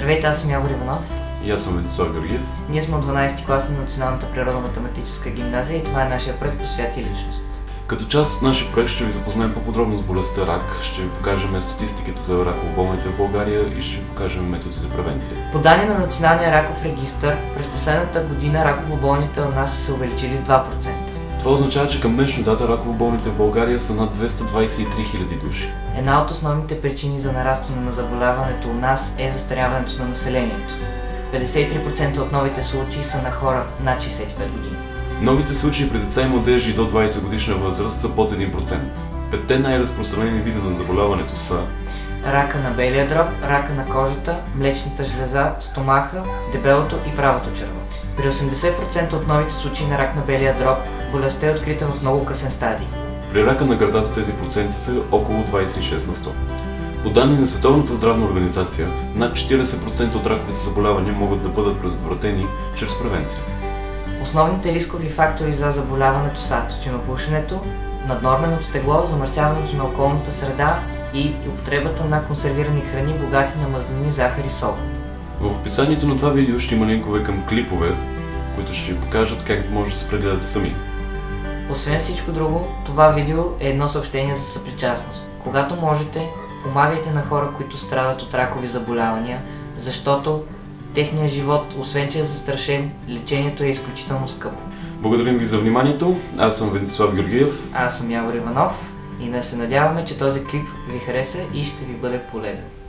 Здравейте, аз съм Явор Иванов. И аз съм Венцислав Георгиев. Ние сме от 12-ти клас на Националната природно-математическа гимназия и това е нашия проект по свят и личност. Като част от нашия проект ще ви запознаем по-подробно с болестта рак, ще ви покажем статистиката за раково-болните в България и ще ви покажем методи за превенция. По данни на Националния раков регистър, през последната година раково-болните у нас са се увеличили с 2%. Това означава, че към днешна дата раково-болните в България са над 223 000 души. Една от основните причини за нарастване на заболяването у нас е застаряването на населението. 53% от новите случаи са на хора над 65 години. Новите случаи при деца и младежи до 20 годишна възраст са под 1%. Петте най-разпространени вида на заболяването са рака на белия дроб, рака на кожата, млечната жлеза, стомаха, дебелото и правото черво. При 80% от новите случаи на рак на белия дроб, болестта е открита в много късен стадий. При рака на гърдата тези проценти са около 26 на 100. По данни на Световната здравна организация, над 40% от раковите заболявания могат да бъдат предотвратени чрез превенция. Основните рискови фактори за заболяването са тютюнопушенето, наднорменото тегло, замърсяването на околната среда и употребата на консервирани храни, богати на мазнини, захар и сол. В описанието на това видео ще има линкове към клипове, които ще ви покажат как може да се прегледате сами. Освен всичко друго, това видео е едно съобщение за съпричастност. Когато можете, помагайте на хора, които страдат от ракови заболявания, защото техният живот, освен че е застрашен, лечението е изключително скъпо. Благодарим ви за вниманието. Аз съм Венцислав Георгиев. Аз съм Явор Иванов и да се надяваме, че този клип ви хареса и ще ви бъде полезен.